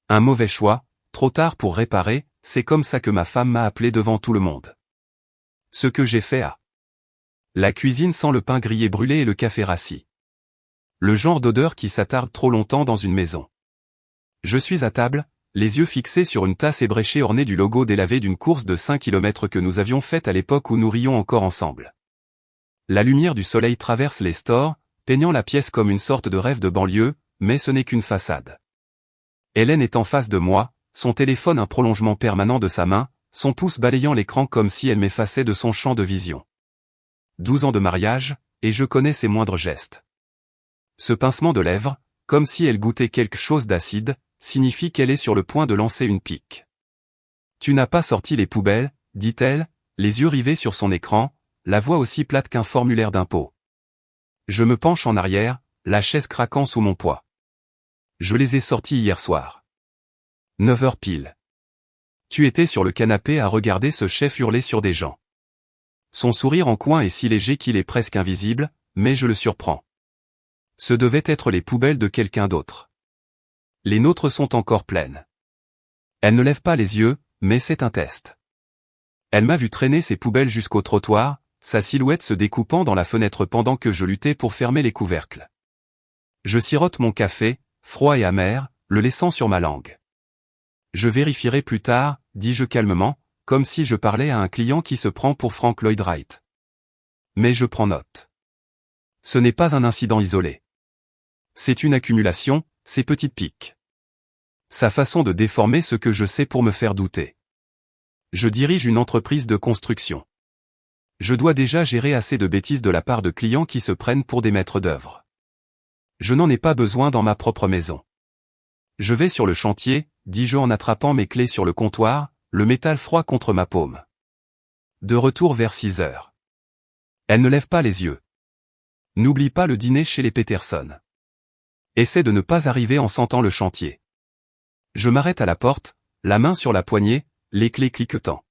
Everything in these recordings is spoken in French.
Un mauvais choix, trop tard pour réparer, c'est comme ça que ma femme m'a appelé devant tout le monde. Ce que j'ai fait à la cuisine sent le pain grillé brûlé et le café rassis. Le genre d'odeur qui s'attarde trop longtemps dans une maison. Je suis à table, les yeux fixés sur une tasse ébréchée ornée du logo délavé d'une course de 5 km que nous avions faite à l'époque où nous rions encore ensemble. La lumière du soleil traverse les stores, peignant la pièce comme une sorte de rêve de banlieue, mais ce n'est qu'une façade. Hélène est en face de moi, son téléphone un prolongement permanent de sa main, son pouce balayant l'écran comme si elle m'effaçait de son champ de vision. 12 ans de mariage, et je connais ses moindres gestes. Ce pincement de lèvres, comme si elle goûtait quelque chose d'acide, signifie qu'elle est sur le point de lancer une pique. Tu n'as pas sorti les poubelles, dit-elle, les yeux rivés sur son écran, la voix aussi plate qu'un formulaire d'impôt. Je me penche en arrière, la chaise craquant sous mon poids. Je les ai sortis hier soir. 9 heures pile. Tu étais sur le canapé à regarder ce chef hurler sur des gens. Son sourire en coin est si léger qu'il est presque invisible, mais je le surprends. Ce devaient être les poubelles de quelqu'un d'autre. Les nôtres sont encore pleines. Elle ne lève pas les yeux, mais c'est un test. Elle m'a vu traîner ses poubelles jusqu'au trottoir, sa silhouette se découpant dans la fenêtre pendant que je luttais pour fermer les couvercles. Je sirote mon café, froid et amer, le laissant sur ma langue. Je vérifierai plus tard, dis-je calmement, comme si je parlais à un client qui se prend pour Frank Lloyd Wright. Mais je prends note. Ce n'est pas un incident isolé. C'est une accumulation, ces petites piques. Sa façon de déformer ce que je sais pour me faire douter. Je dirige une entreprise de construction. Je dois déjà gérer assez de bêtises de la part de clients qui se prennent pour des maîtres d'œuvre. Je n'en ai pas besoin dans ma propre maison. Je vais sur le chantier, dis-je en attrapant mes clés sur le comptoir, le métal froid contre ma paume. De retour vers 6 heures. Elle ne lève pas les yeux. N'oublie pas le dîner chez les Peterson. Essaie de ne pas arriver en sentant le chantier. Je m'arrête à la porte, la main sur la poignée, les clés cliquetant.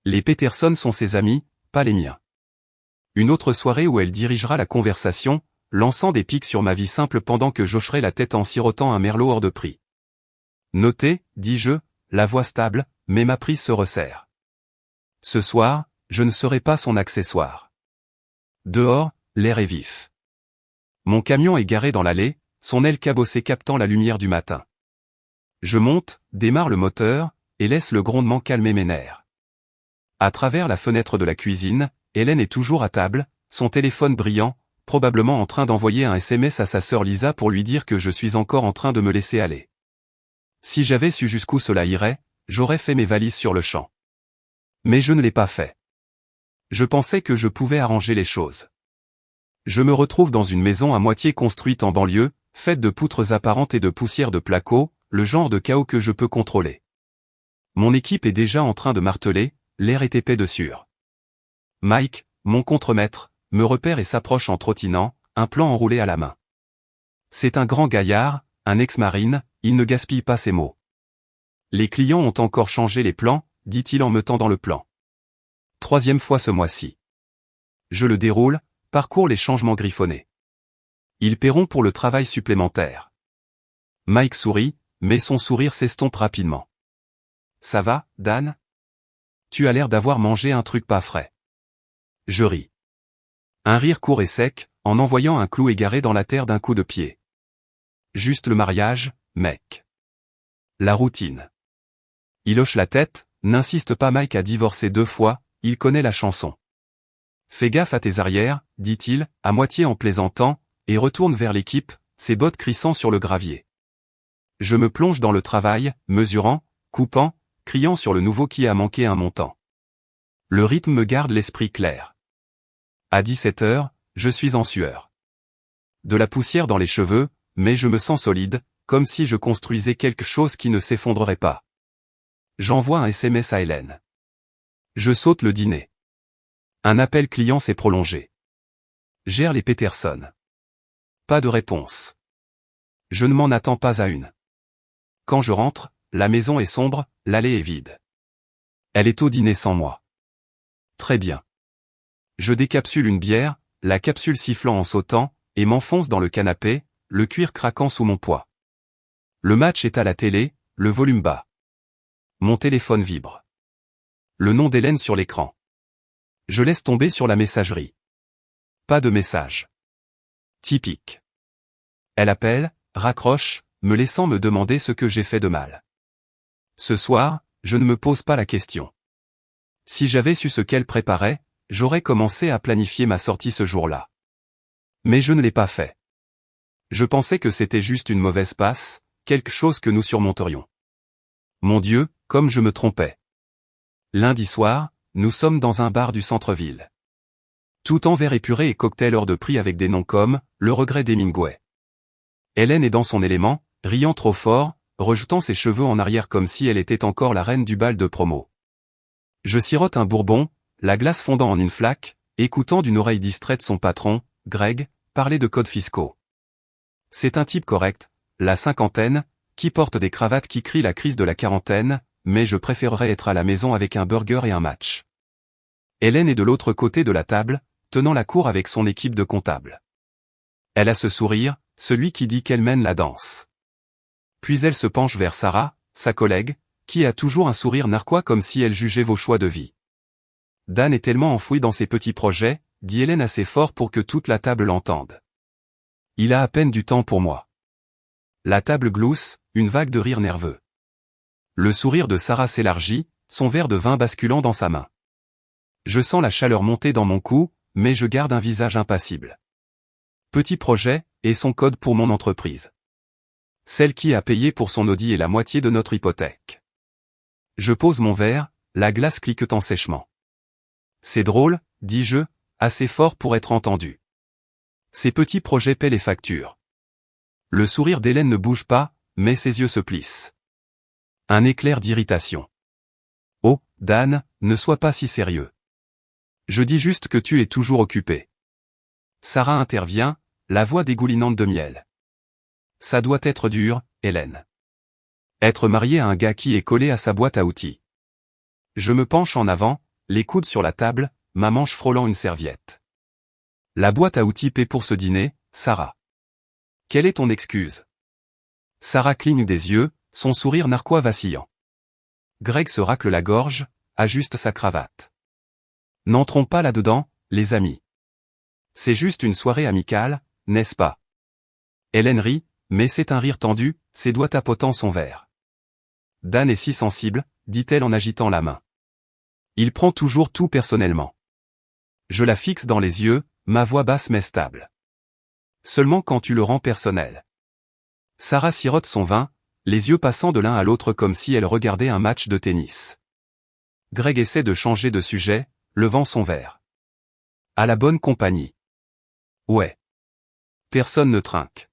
Les Peterson sont ses amis, pas les miens. Une autre soirée où elle dirigera la conversation, lançant des piques sur ma vie simple pendant que j'hocherai la tête en sirotant un merlot hors de prix. Notez, dis-je, la voix stable, mais ma prise se resserre. Ce soir, je ne serai pas son accessoire. Dehors, l'air est vif. Mon camion est garé dans l'allée, son aile cabossée captant la lumière du matin. Je monte, démarre le moteur, et laisse le grondement calmer mes nerfs. À travers la fenêtre de la cuisine, Hélène est toujours à table, son téléphone brillant, probablement en train d'envoyer un SMS à sa sœur Lisa pour lui dire que je suis encore en train de me laisser aller. Si j'avais su jusqu'où cela irait, j'aurais fait mes valises sur le champ. Mais je ne l'ai pas fait. Je pensais que je pouvais arranger les choses. Je me retrouve dans une maison à moitié construite en banlieue, faite de poutres apparentes et de poussière de placo, le genre de chaos que je peux contrôler. Mon équipe est déjà en train de marteler, l'air est épais de sueur. Mike, mon contremaître, me repère et s'approche en trottinant, un plan enroulé à la main. C'est un grand gaillard, un ex-marine, il ne gaspille pas ses mots. Les clients ont encore changé les plans, dit-il en me tendant le plan. 3e fois ce mois-ci. Je le déroule, parcours les changements griffonnés. Ils paieront pour le travail supplémentaire. Mike sourit, mais son sourire s'estompe rapidement. Ça va, Dan? Tu as l'air d'avoir mangé un truc pas frais. Je ris. Un rire court et sec, en envoyant un clou égaré dans la terre d'un coup de pied. Juste le mariage, mec. La routine. Il hoche la tête, n'insiste pas. Mike a divorcé 2 fois, il connaît la chanson. Fais gaffe à tes arrières, dit-il, à moitié en plaisantant, et retourne vers l'équipe, ses bottes crissant sur le gravier. Je me plonge dans le travail, mesurant, coupant, criant sur le nouveau qui a manqué un montant. Le rythme me garde l'esprit clair. À 17 heures, je suis en sueur. De la poussière dans les cheveux, mais je me sens solide, comme si je construisais quelque chose qui ne s'effondrerait pas. J'envoie un SMS à Hélène. Je saute le dîner. Un appel client s'est prolongé. Gère les Peterson. Pas de réponse. Je ne m'en attends pas à une. Quand je rentre, la maison est sombre, l'allée est vide. Elle est au dîner sans moi. Très bien. Je décapsule une bière, la capsule sifflant en sautant, et m'enfonce dans le canapé, le cuir craquant sous mon poids. Le match est à la télé, le volume bas. Mon téléphone vibre. Le nom d'Hélène sur l'écran. Je laisse tomber sur la messagerie. Pas de message. Typique. Elle appelle, raccroche, me laissant me demander ce que j'ai fait de mal. Ce soir, je ne me pose pas la question. Si j'avais su ce qu'elle préparait, j'aurais commencé à planifier ma sortie ce jour-là. Mais je ne l'ai pas fait. Je pensais que c'était juste une mauvaise passe, quelque chose que nous surmonterions. Mon Dieu, comme je me trompais. Lundi soir, nous sommes dans un bar du centre-ville. Tout en verre épuré et cocktail hors de prix avec des noms comme « Le regret d'Hemingway ». Hélène est dans son élément, riant trop fort, rejetant ses cheveux en arrière comme si elle était encore la reine du bal de promo. Je sirote un bourbon, la glace fondant en une flaque, écoutant d'une oreille distraite son patron, Greg, parler de codes fiscaux. C'est un type correct, la cinquantaine, qui porte des cravates qui crient la crise de la quarantaine, mais je préférerais être à la maison avec un burger et un match. Hélène est de l'autre côté de la table, tenant la cour avec son équipe de comptables. Elle a ce sourire, celui qui dit qu'elle mène la danse. Puis elle se penche vers Sarah, sa collègue, qui a toujours un sourire narquois comme si elle jugeait vos choix de vie. Dan est tellement enfoui dans ses petits projets, dit Hélène assez fort pour que toute la table l'entende. Il a à peine du temps pour moi. La table glousse, une vague de rire nerveux. Le sourire de Sarah s'élargit, son verre de vin basculant dans sa main. Je sens la chaleur monter dans mon cou, mais je garde un visage impassible. Petit projet, et son code pour mon entreprise. Celle qui a payé pour son Audi et la moitié de notre hypothèque. Je pose mon verre, la glace cliquetant sèchement. C'est drôle, dis-je, assez fort pour être entendu. Ces petits projets paient les factures. Le sourire d'Hélène ne bouge pas, mais ses yeux se plissent. Un éclair d'irritation. Oh, Dan, ne sois pas si sérieux. Je dis juste que tu es toujours occupé. Sarah intervient, la voix dégoulinante de miel. Ça doit être dur, Hélène. Être mariée à un gars qui est collé à sa boîte à outils. Je me penche en avant, les coudes sur la table, ma manche frôlant une serviette. La boîte à outils paie pour ce dîner, Sarah. Quelle est ton excuse? Sarah cligne des yeux, son sourire narquois vacillant. Greg se racle la gorge, ajuste sa cravate. N'entrons pas là-dedans, les amis. C'est juste une soirée amicale, n'est-ce pas? Hélène rit, mais c'est un rire tendu, ses doigts tapotant son verre. Dan est si sensible, dit-elle en agitant la main. Il prend toujours tout personnellement. Je la fixe dans les yeux, ma voix basse mais stable. Seulement quand tu le rends personnel. Sarah sirote son vin, les yeux passant de l'un à l'autre comme si elle regardait un match de tennis. Greg essaie de changer de sujet, levant son verre. À la bonne compagnie. Ouais. Personne ne trinque.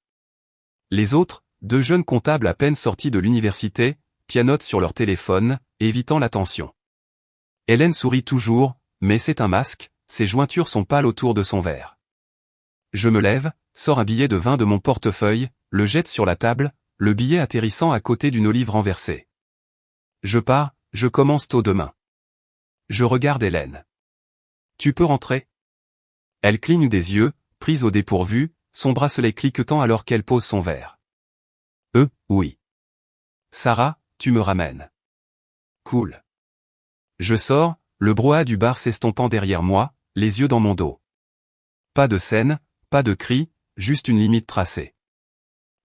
Les autres, deux jeunes comptables à peine sortis de l'université, pianotent sur leur téléphone, évitant l'attention. Hélène sourit toujours, mais c'est un masque, ses jointures sont pâles autour de son verre. Je me lève, sors un billet de vin de mon portefeuille, le jette sur la table, le billet atterrissant à côté d'une olive renversée. Je pars, je commence tôt demain. Je regarde Hélène. Tu peux rentrer? Elle cligne des yeux, prise au dépourvu, son bracelet cliquetant alors qu'elle pose son verre. Oui. Sarah, tu me ramènes. Cool. Je sors, le brouhaha du bar s'estompant derrière moi, les yeux dans mon dos. Pas de scène, pas de cris, juste une limite tracée.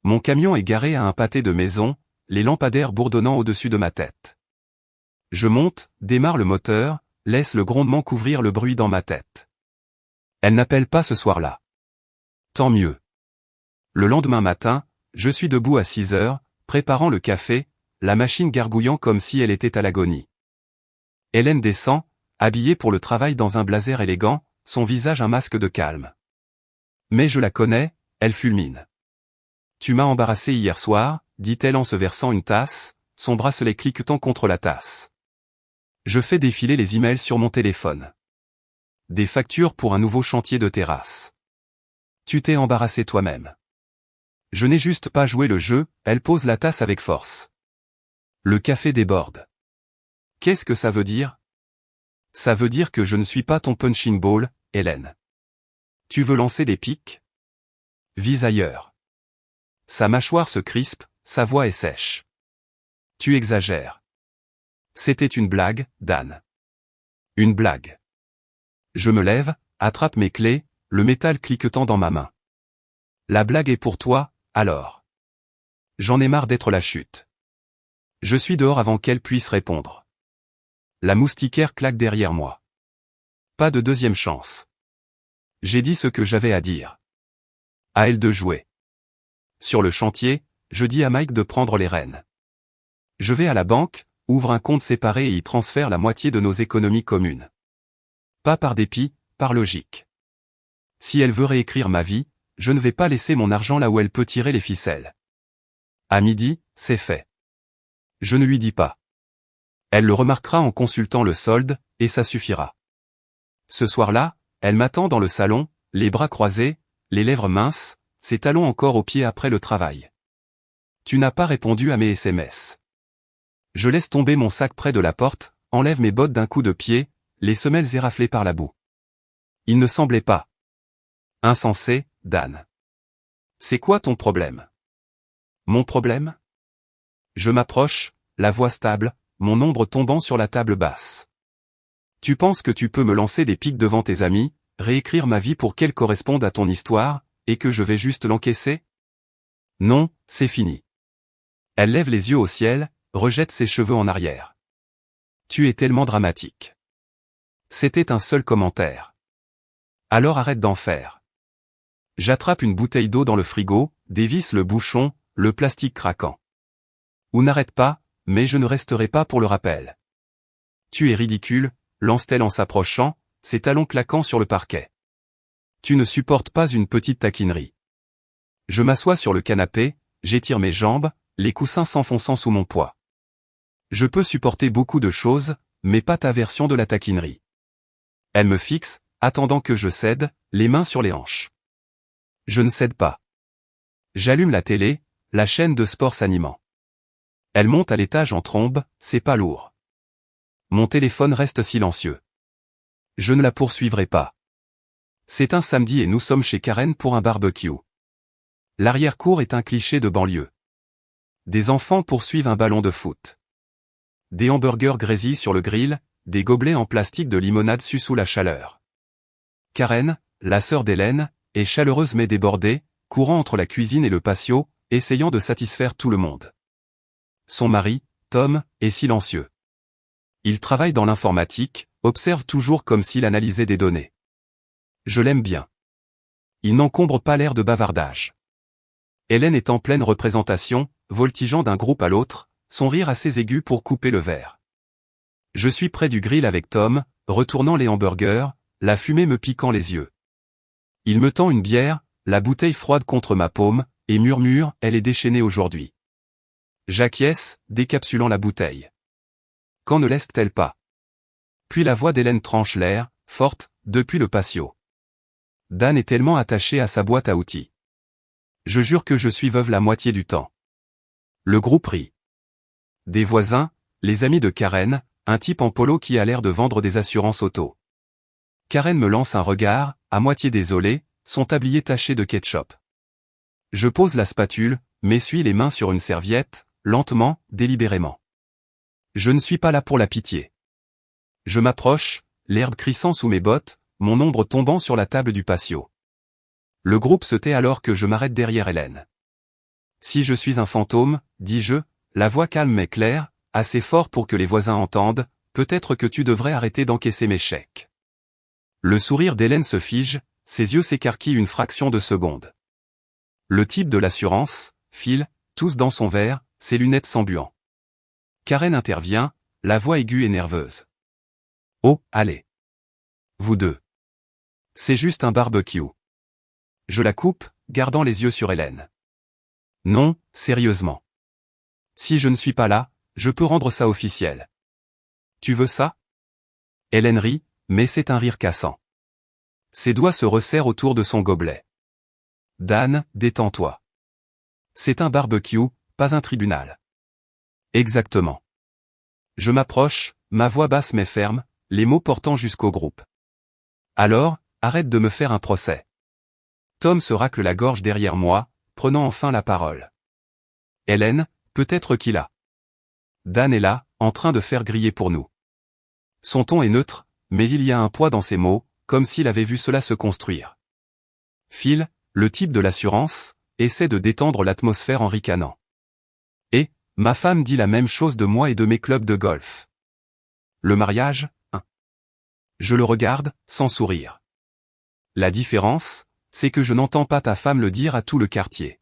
Mon camion est garé à un pâté de maison, les lampadaires bourdonnant au-dessus de ma tête. Je monte, démarre le moteur, laisse le grondement couvrir le bruit dans ma tête. Elle n'appelle pas ce soir-là. Tant mieux. Le lendemain matin, je suis debout à 6 heures, préparant le café, la machine gargouillant comme si elle était à l'agonie. Hélène descend, habillée pour le travail dans un blazer élégant, son visage un masque de calme. Mais je la connais, elle fulmine. Tu m'as embarrassé hier soir, dit-elle en se versant une tasse, son bracelet cliquetant contre la tasse. Je fais défiler les emails sur mon téléphone. Des factures pour un nouveau chantier de terrasse. Tu t'es embarrassé toi-même. Je n'ai juste pas joué le jeu, elle pose la tasse avec force. Le café déborde. Qu'est-ce que ça veut dire? Ça veut dire que je ne suis pas ton punching ball, Hélène. Tu veux lancer des piques? Vise ailleurs. Sa mâchoire se crispe, sa voix est sèche. Tu exagères. C'était une blague, Dan. Une blague. Je me lève, attrape mes clés, le métal cliquetant dans ma main. La blague est pour toi, alors. J'en ai marre d'être la chute. Je suis dehors avant qu'elle puisse répondre. La moustiquaire claque derrière moi. Pas de deuxième chance. J'ai dit ce que j'avais à dire. À elle de jouer. Sur le chantier, je dis à Mike de prendre les rênes. Je vais à la banque, ouvre un compte séparé et y transfère la moitié de nos économies communes. Pas par dépit, par logique. Si elle veut réécrire ma vie, je ne vais pas laisser mon argent là où elle peut tirer les ficelles. À midi, c'est fait. Je ne lui dis pas. Elle le remarquera en consultant le solde, et ça suffira. Ce soir-là, elle m'attend dans le salon, les bras croisés, les lèvres minces, ses talons encore aux pieds après le travail. Tu n'as pas répondu à mes SMS. Je laisse tomber mon sac près de la porte, enlève mes bottes d'un coup de pied, les semelles éraflées par la boue. Il ne semblait pas. Insensé, Dan. C'est quoi ton problème? Mon problème? Je m'approche, la voix stable, mon ombre tombant sur la table basse. Tu penses que tu peux me lancer des piques devant tes amis, réécrire ma vie pour qu'elle corresponde à ton histoire, et que je vais juste l'encaisser? Non, c'est fini. Elle lève les yeux au ciel, rejette ses cheveux en arrière. Tu es tellement dramatique. C'était un seul commentaire. Alors arrête d'en faire. J'attrape une bouteille d'eau dans le frigo, dévisse le bouchon, le plastique craquant. Ou n'arrête pas, mais je ne resterai pas pour le rappel. Tu es ridicule, lance-t-elle en s'approchant, ses talons claquant sur le parquet. Tu ne supportes pas une petite taquinerie. Je m'assois sur le canapé, j'étire mes jambes, les coussins s'enfonçant sous mon poids. Je peux supporter beaucoup de choses, mais pas ta version de la taquinerie. Elle me fixe, attendant que je cède, les mains sur les hanches. Je ne cède pas. J'allume la télé, la chaîne de sport s'animant. Elle monte à l'étage en trombe, c'est pas lourd. Mon téléphone reste silencieux. Je ne la poursuivrai pas. C'est un samedi et nous sommes chez Karen pour un barbecue. L'arrière-cour est un cliché de banlieue. Des enfants poursuivent un ballon de foot. Des hamburgers grésillent sur le grill, des gobelets en plastique de limonade suent sous la chaleur. Karen, la sœur d'Hélène, est chaleureuse mais débordée, courant entre la cuisine et le patio, essayant de satisfaire tout le monde. Son mari, Tom, est silencieux. Il travaille dans l'informatique, observe toujours comme s'il analysait des données. Je l'aime bien. Il n'encombre pas l'air de bavardage. Hélène est en pleine représentation, voltigeant d'un groupe à l'autre, son rire assez aigu pour couper le verre. Je suis près du grill avec Tom, retournant les hamburgers, la fumée me piquant les yeux. Il me tend une bière, la bouteille froide contre ma paume, et murmure, elle est déchaînée aujourd'hui. J'acquiesce, décapsulant la bouteille. Quand ne laisse-t-elle pas? Puis la voix d'Hélène tranche l'air, forte, depuis le patio. Dan est tellement attaché à sa boîte à outils. Je jure que je suis veuve la moitié du temps. Le groupe rit. Des voisins, les amis de Karen, un type en polo qui a l'air de vendre des assurances auto. Karen me lance un regard, à moitié désolé, son tablier taché de ketchup. Je pose la spatule, m'essuie les mains sur une serviette, lentement, délibérément. Je ne suis pas là pour la pitié. Je m'approche, l'herbe crissant sous mes bottes, mon ombre tombant sur la table du patio. Le groupe se tait alors que je m'arrête derrière Hélène. Si je suis un fantôme, dis-je, la voix calme mais claire, assez fort pour que les voisins entendent, peut-être que tu devrais arrêter d'encaisser mes chèques. Le sourire d'Hélène se fige, ses yeux s'écarquillent une fraction de seconde. Le type de l'assurance, Phil, tous dans son verre, ses lunettes s'embuant. Karen intervient, la voix aiguë et nerveuse. Oh, allez. Vous deux. C'est juste un barbecue. Je la coupe, gardant les yeux sur Hélène. Non, sérieusement. Si je ne suis pas là, je peux rendre ça officiel. Tu veux ça? Hélène rit, mais c'est un rire cassant. Ses doigts se resserrent autour de son gobelet. Dan, détends-toi. C'est un barbecue, pas un tribunal. Exactement. Je m'approche, ma voix basse mais ferme, les mots portant jusqu'au groupe. Alors, arrête de me faire un procès. Tom se racle la gorge derrière moi, prenant enfin la parole. Hélène, peut-être qu'il a Dan est là, en train de faire griller pour nous. Son ton est neutre, mais il y a un poids dans ses mots, comme s'il avait vu cela se construire. Phil, le type de l'assurance, essaie de détendre l'atmosphère en ricanant. Et, ma femme dit la même chose de moi et de mes clubs de golf. Le mariage, hein. Je le regarde, sans sourire. La différence, c'est que je n'entends pas ta femme le dire à tout le quartier.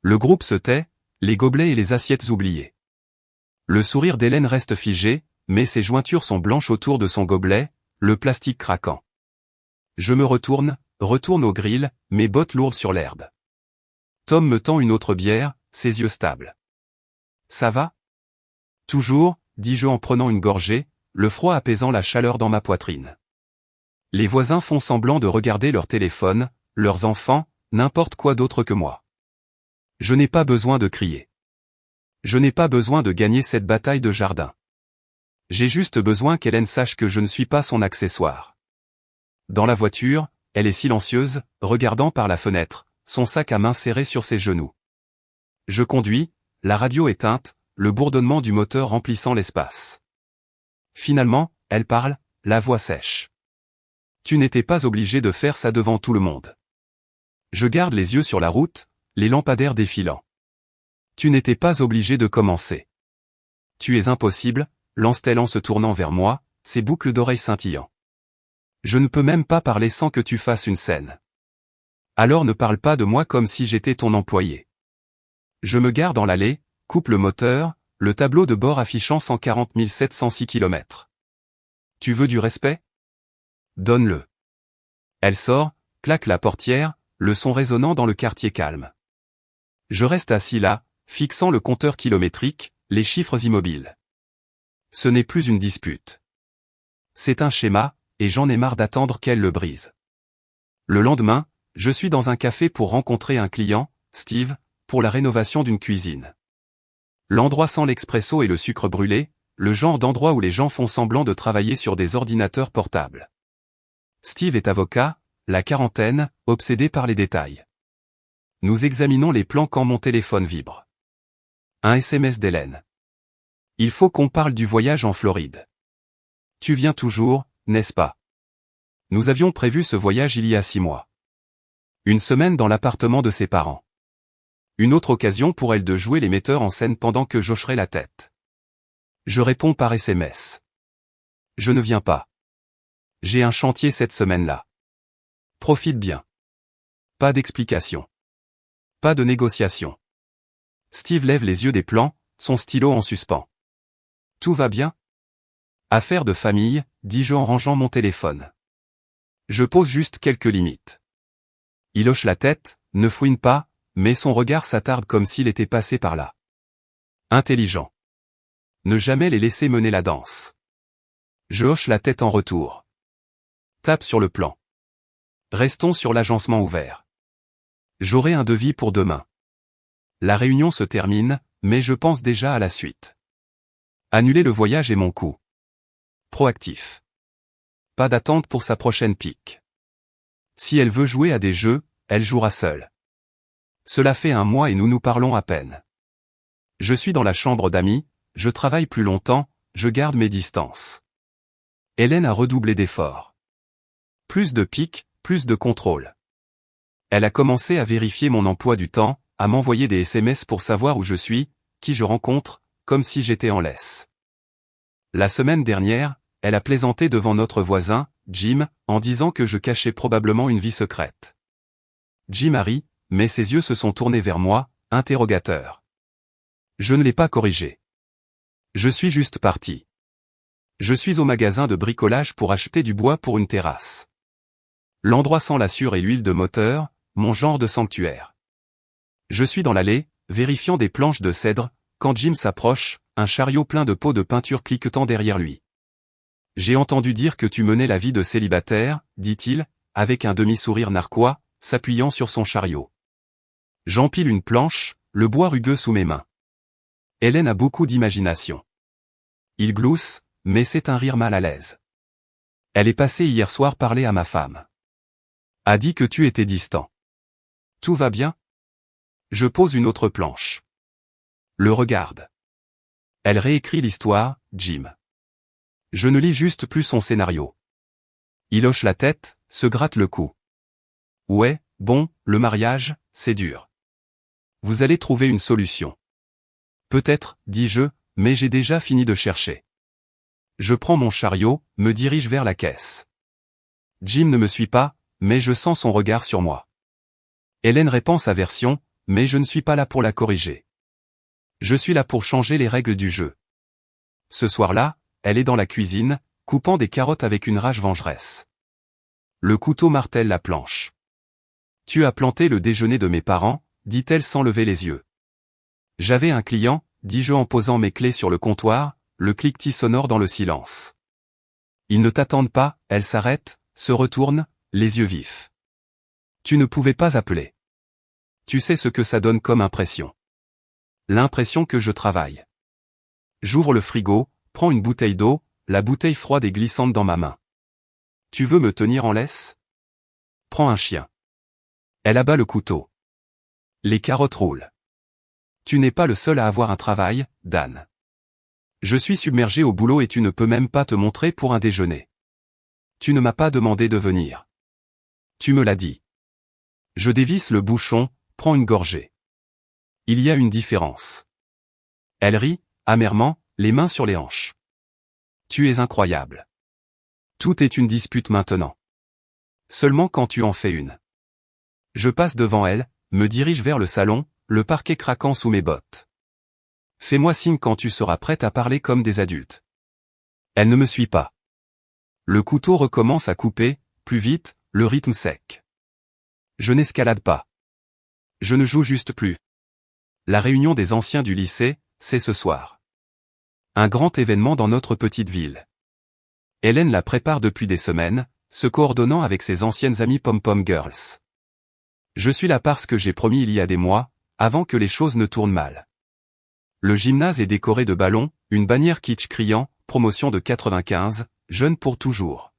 Le groupe se tait, les gobelets et les assiettes oubliées. Le sourire d'Hélène reste figé, mais ses jointures sont blanches autour de son gobelet, le plastique craquant. Je me retourne au grill, mes bottes lourdes sur l'herbe. Tom me tend une autre bière, ses yeux stables. Ça va? Toujours, dis-je en prenant une gorgée, le froid apaisant la chaleur dans ma poitrine. Les voisins font semblant de regarder leur téléphone, leurs enfants, n'importe quoi d'autre que moi. Je n'ai pas besoin de crier. Je n'ai pas besoin de gagner cette bataille de jardin. J'ai juste besoin qu'Hélène sache que je ne suis pas son accessoire. Dans la voiture, elle est silencieuse, regardant par la fenêtre, son sac à main serré sur ses genoux. Je conduis, la radio éteinte, le bourdonnement du moteur remplissant l'espace. Finalement, elle parle, la voix sèche. Tu n'étais pas obligé de faire ça devant tout le monde. Je garde les yeux sur la route, les lampadaires défilant. Tu n'étais pas obligé de commencer. Tu es impossible, lance-t-elle en se tournant vers moi, ses boucles d'oreilles scintillant. Je ne peux même pas parler sans que tu fasses une scène. Alors ne parle pas de moi comme si j'étais ton employé. Je me gare dans l'allée, coupe le moteur, le tableau de bord affichant 140 706 km. Tu veux du respect? Donne-le. Elle sort, claque la portière, le son résonnant dans le quartier calme. Je reste assis là, fixant le compteur kilométrique, les chiffres immobiles. Ce n'est plus une dispute. C'est un schéma, et j'en ai marre d'attendre qu'elle le brise. Le lendemain, je suis dans un café pour rencontrer un client, Steve, pour la rénovation d'une cuisine. L'endroit sent l'expresso et le sucre brûlé, le genre d'endroit où les gens font semblant de travailler sur des ordinateurs portables. Steve est avocat, la quarantaine, obsédé par les détails. Nous examinons les plans quand mon téléphone vibre. Un SMS d'Hélène. Il faut qu'on parle du voyage en Floride. Tu viens toujours, n'est-ce pas? Nous avions prévu ce voyage il y a 6 mois. Une semaine dans l'appartement de ses parents. Une autre occasion pour elle de jouer les metteurs en scène pendant que j'hocherai la tête. Je réponds par SMS. Je ne viens pas. J'ai un chantier cette semaine-là. Profite bien. Pas d'explication. Pas de négociation. Steve lève les yeux des plans, son stylo en suspens. Tout va bien? Affaire de famille, dis-je en rangeant mon téléphone. Je pose juste quelques limites. Il hoche la tête, ne fouine pas, mais son regard s'attarde comme s'il était passé par là. Intelligent. Ne jamais les laisser mener la danse. Je hoche la tête en retour. Tape sur le plan. Restons sur l'agencement ouvert. J'aurai un devis pour demain. La réunion se termine, mais je pense déjà à la suite. Annuler le voyage est mon coup. Proactif. Pas d'attente pour sa prochaine pique. Si elle veut jouer à des jeux, elle jouera seule. Cela fait 1 mois et nous nous parlons à peine. Je suis dans la chambre d'amis, je travaille plus longtemps, je garde mes distances. Hélène a redoublé d'efforts. Plus de piques, plus de contrôle. Elle a commencé à vérifier mon emploi du temps, à m'envoyer des SMS pour savoir où je suis, qui je rencontre, comme si j'étais en laisse. La semaine dernière, elle a plaisanté devant notre voisin, Jim, en disant que je cachais probablement une vie secrète. Jim a ri, mais ses yeux se sont tournés vers moi, interrogateur. Je ne l'ai pas corrigé. Je suis juste parti. Je suis au magasin de bricolage pour acheter du bois pour une terrasse. L'endroit sent la sueur et l'huile de moteur, mon genre de sanctuaire. Je suis dans l'allée, vérifiant des planches de cèdre, quand Jim s'approche, un chariot plein de pots de peinture cliquetant derrière lui. J'ai entendu dire que tu menais la vie de célibataire, dit-il, avec un demi-sourire narquois, s'appuyant sur son chariot. J'empile une planche, le bois rugueux sous mes mains. Hélène a beaucoup d'imagination. Il glousse, mais c'est un rire mal à l'aise. Elle est passée hier soir parler à ma femme. A dit que tu étais distant. Tout va bien? Je pose une autre planche. Le regarde. Elle réécrit l'histoire, Jim. Je ne lis juste plus son scénario. Il hoche la tête, se gratte le cou. Ouais, bon, le mariage, c'est dur. Vous allez trouver une solution. Peut-être, dis-je, mais j'ai déjà fini de chercher. Je prends mon chariot, me dirige vers la caisse. Jim ne me suit pas, mais je sens son regard sur moi. Hélène répand sa version, mais je ne suis pas là pour la corriger. Je suis là pour changer les règles du jeu. Ce soir-là, elle est dans la cuisine, coupant des carottes avec une rage vengeresse. Le couteau martèle la planche. Tu as planté le déjeuner de mes parents, dit-elle sans lever les yeux. J'avais un client, dis-je en posant mes clés sur le comptoir, le cliquetis sonore dans le silence. Ils ne t'attendent pas, elle s'arrête, se retourne, les yeux vifs. Tu ne pouvais pas appeler. Tu sais ce que ça donne comme impression. L'impression que je travaille. J'ouvre le frigo, prends une bouteille d'eau, la bouteille froide et glissante dans ma main. Tu veux me tenir en laisse? Prends un chien. Elle abat le couteau. Les carottes roulent. Tu n'es pas le seul à avoir un travail, Dan. Je suis submergé au boulot et tu ne peux même pas te montrer pour un déjeuner. Tu ne m'as pas demandé de venir. Tu me l'as dit. Je dévisse le bouchon, prends une gorgée. Il y a une différence. Elle rit, amèrement, les mains sur les hanches. Tu es incroyable. Tout est une dispute maintenant. Seulement quand tu en fais une. Je passe devant elle, me dirige vers le salon, le parquet craquant sous mes bottes. Fais-moi signe quand tu seras prête à parler comme des adultes. Elle ne me suit pas. Le couteau recommence à couper, plus vite, le rythme sec. Je n'escalade pas. Je ne joue juste plus. La réunion des anciens du lycée, c'est ce soir. Un grand événement dans notre petite ville. Hélène la prépare depuis des semaines, se coordonnant avec ses anciennes amies Pom-Pom Girls. Je suis là parce que j'ai promis il y a des mois, avant que les choses ne tournent mal. Le gymnase est décoré de ballons, une bannière kitsch criant, promotion de 95, jeune pour toujours.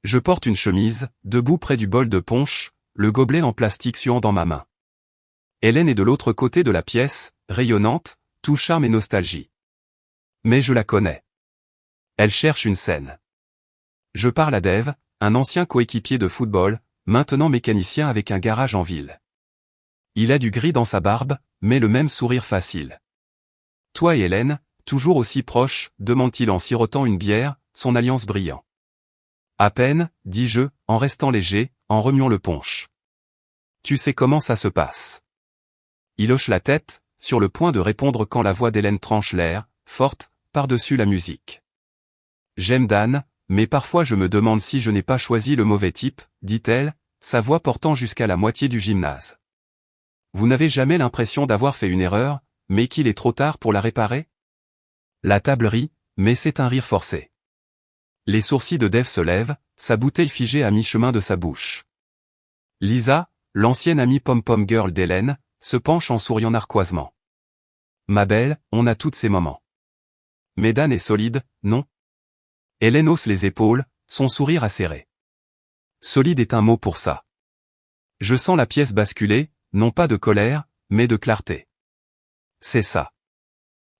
Je porte une chemise, debout près du bol de punch, le gobelet en plastique suant dans ma main. Hélène est de l'autre côté de la pièce, rayonnante, tout charme et nostalgie. Mais je la connais. Elle cherche une scène. Je parle à Dave, un ancien coéquipier de football, maintenant mécanicien avec un garage en ville. Il a du gris dans sa barbe, mais le même sourire facile. Toi et Hélène, toujours aussi proches, demande-t-il en sirotant une bière, son alliance brillant. À peine, dis-je, en restant léger, en remuant le punch. Tu sais comment ça se passe. Il hoche la tête, sur le point de répondre quand la voix d'Hélène tranche l'air, forte, par-dessus la musique. J'aime Dan, mais parfois je me demande si je n'ai pas choisi le mauvais type, dit-elle, sa voix portant jusqu'à la moitié du gymnase. Vous n'avez jamais l'impression d'avoir fait une erreur, mais qu'il est trop tard pour la réparer? La table rit, mais c'est un rire forcé. Les sourcils de Dave se lèvent, sa bouteille figée à mi-chemin de sa bouche. Lisa, l'ancienne amie Pom-Pom Girl d'Hélène, se penche en souriant narquoisement. Ma belle, on a tous ces moments. Mais Dan est solide, non? Hélène hausse les épaules, son sourire acéré. Solide est un mot pour ça. Je sens la pièce basculer, non pas de colère, mais de clarté. C'est ça.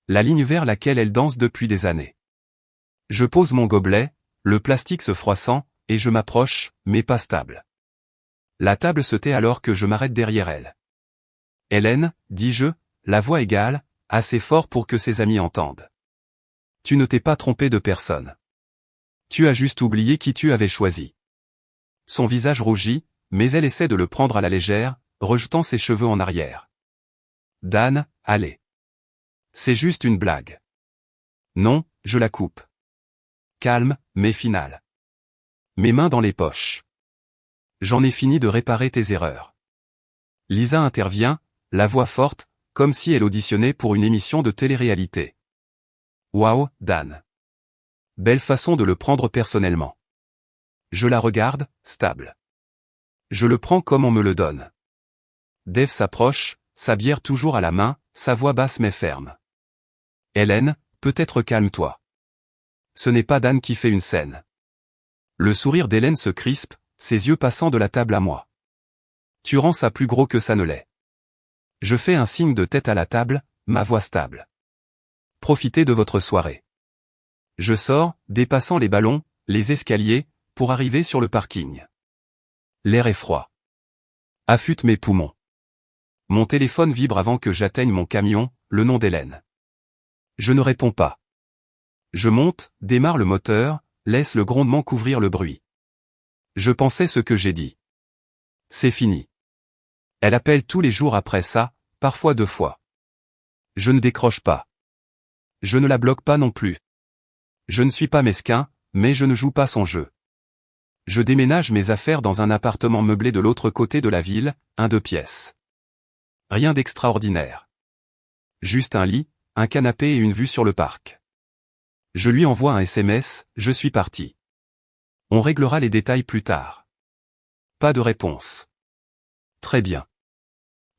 La ligne vers laquelle elle danse depuis des années. Je pose mon gobelet, le plastique se froissant, et je m'approche, mais pas stable. La table se tait alors que je m'arrête derrière elle. Hélène, dis-je, la voix égale, assez fort pour que ses amis entendent. Tu ne t'es pas trompé de personne. Tu as juste oublié qui tu avais choisi. Son visage rougit, mais elle essaie de le prendre à la légère, rejetant ses cheveux en arrière. Dan, allez. C'est juste une blague. Non, je la coupe. Calme, mais finale. Mes mains dans les poches. J'en ai fini de réparer tes erreurs. Lisa intervient, la voix forte, comme si elle auditionnait pour une émission de télé-réalité. Waouh, Dan. Belle façon de le prendre personnellement. Je la regarde, stable. Je le prends comme on me le donne. Dave s'approche, sa bière toujours à la main, sa voix basse mais ferme. Hélène, peut-être calme-toi. Ce n'est pas Dan qui fait une scène. Le sourire d'Hélène se crispe, ses yeux passant de la table à moi. Tu rends ça plus gros que ça ne l'est. Je fais un signe de tête à la table, ma voix stable. Profitez de votre soirée. Je sors, dépassant les ballons, les escaliers, pour arriver sur le parking. L'air est froid. Affûte mes poumons. Mon téléphone vibre avant que j'atteigne mon camion, le nom d'Hélène. Je ne réponds pas. Je monte, démarre le moteur, laisse le grondement couvrir le bruit. Je pensais ce que j'ai dit. C'est fini. Elle appelle tous les jours après ça, parfois 2 fois. Je ne décroche pas. Je ne la bloque pas non plus. Je ne suis pas mesquin, mais je ne joue pas son jeu. Je déménage mes affaires dans un appartement meublé de l'autre côté de la ville, un 2 pièces. Rien d'extraordinaire. Juste un lit, un canapé et une vue sur le parc. Je lui envoie un SMS, je suis parti. On réglera les détails plus tard. Pas de réponse. Très bien.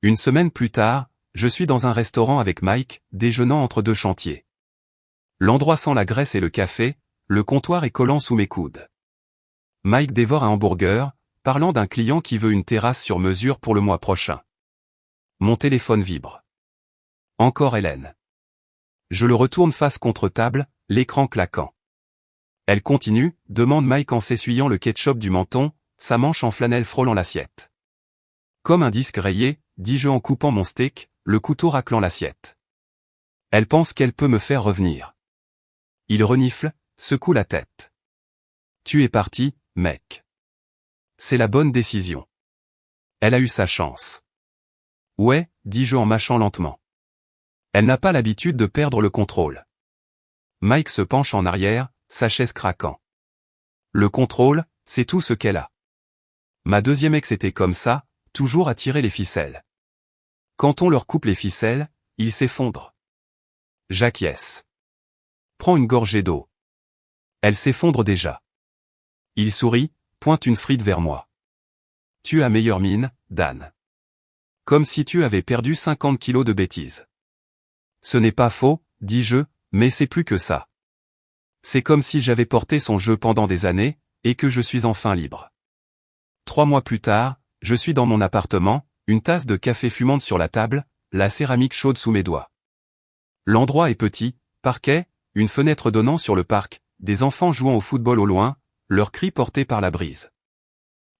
Une semaine plus tard, je suis dans un restaurant avec Mike, déjeunant entre 2 chantiers. L'endroit sent la graisse et le café, le comptoir est collant sous mes coudes. Mike dévore un hamburger, parlant d'un client qui veut une terrasse sur mesure pour le mois prochain. Mon téléphone vibre. Encore Hélène. Je le retourne face contre table, l'écran claquant. Elle continue, demande Mike en s'essuyant le ketchup du menton, sa manche en flanelle frôlant l'assiette. Comme un disque rayé, dis-je en coupant mon steak, le couteau raclant l'assiette. Elle pense qu'elle peut me faire revenir. Il renifle, secoue la tête. Tu es parti, mec. C'est la bonne décision. Elle a eu sa chance. Ouais, dis-je en mâchant lentement. Elle n'a pas l'habitude de perdre le contrôle. Mike se penche en arrière, sa chaise craquant. Le contrôle, c'est tout ce qu'elle a. Ma deuxième ex était comme ça, toujours à tirer les ficelles. Quand on leur coupe les ficelles, ils s'effondrent. J'acquiesce. Prends une gorgée d'eau. Elle s'effondre déjà. Il sourit, pointe une frite vers moi. Tu as meilleure mine, Dan. Comme si tu avais perdu 50 kilos de bêtises. Ce n'est pas faux, dis-je, mais c'est plus que ça. C'est comme si j'avais porté son jeu pendant des années, et que je suis enfin libre. 3 mois plus tard, je suis dans mon appartement, une tasse de café fumante sur la table, la céramique chaude sous mes doigts. L'endroit est petit, parquet, une fenêtre donnant sur le parc, des enfants jouant au football au loin, leurs cris portés par la brise.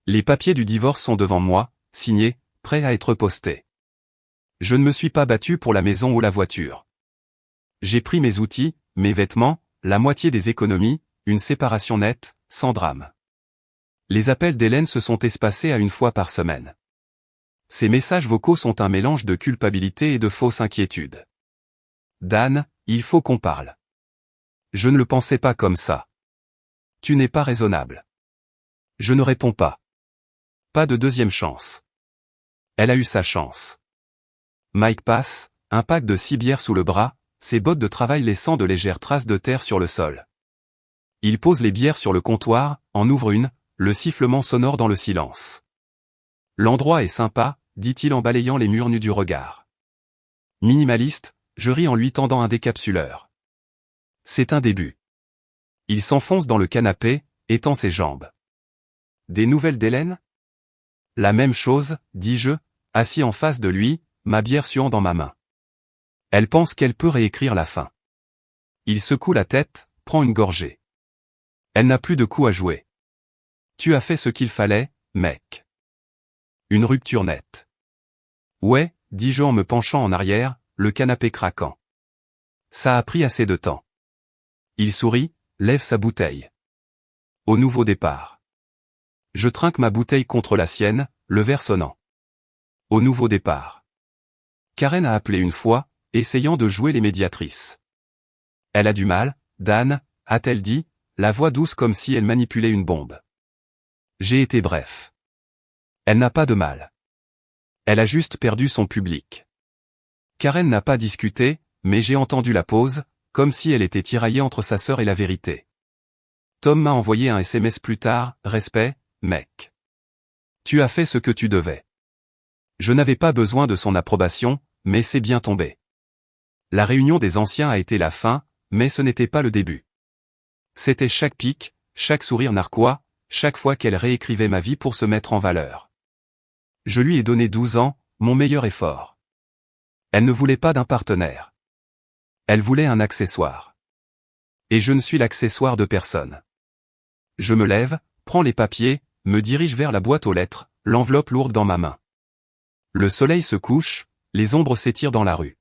Les papiers du divorce sont devant moi, signés, prêts à être postés. Je ne me suis pas battu pour la maison ou la voiture. J'ai pris mes outils, mes vêtements, la moitié des économies, une séparation nette, sans drame. Les appels d'Hélène se sont espacés à 1 fois par semaine. Ces messages vocaux sont un mélange de culpabilité et de fausse inquiétude. Dan, il faut qu'on parle. Je ne le pensais pas comme ça. Tu n'es pas raisonnable. Je ne réponds pas. Pas de deuxième chance. Elle a eu sa chance. Mike passe, un pack de 6 bières sous le bras, ses bottes de travail laissant de légères traces de terre sur le sol. Il pose les bières sur le comptoir, en ouvre une, le sifflement sonore dans le silence. L'endroit est sympa, dit-il en balayant les murs nus du regard. Minimaliste, je ris en lui tendant un décapsuleur. C'est un début. Il s'enfonce dans le canapé, étend ses jambes. Des nouvelles d'Hélène ? La même chose, dis-je, assis en face de lui, ma bière suant dans ma main. Elle pense qu'elle peut réécrire la fin. Il secoue la tête, prend une gorgée. Elle n'a plus de coup à jouer. Tu as fait ce qu'il fallait, mec. Une rupture nette. Ouais, dis-je en me penchant en arrière, le canapé craquant. Ça a pris assez de temps. Il sourit, lève sa bouteille. Au nouveau départ. Je trinque ma bouteille contre la sienne, le verre sonnant. Au nouveau départ. Karen a appelé 1 fois, essayant de jouer les médiatrices. Elle a du mal, Dan, a-t-elle dit, la voix douce comme si elle manipulait une bombe. J'ai été bref. Elle n'a pas de mal. Elle a juste perdu son public. Karen n'a pas discuté, mais j'ai entendu la pause, comme si elle était tiraillée entre sa sœur et la vérité. Tom m'a envoyé un SMS plus tard, respect, mec. Tu as fait ce que tu devais. Je n'avais pas besoin de son approbation, mais c'est bien tombé. La réunion des anciens a été la fin, mais ce n'était pas le début. C'était chaque pic, chaque sourire narquois, chaque fois qu'elle réécrivait ma vie pour se mettre en valeur. Je lui ai donné 12 ans, mon meilleur effort. Elle ne voulait pas d'un partenaire. Elle voulait un accessoire. Et je ne suis l'accessoire de personne. Je me lève, prends les papiers, me dirige vers la boîte aux lettres, l'enveloppe lourde dans ma main. Le soleil se couche, les ombres s'étirent dans la rue.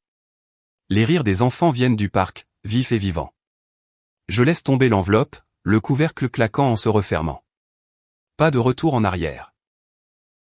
Les rires des enfants viennent du parc, vifs et vivants. Je laisse tomber l'enveloppe, le couvercle claquant en se refermant. Pas de retour en arrière.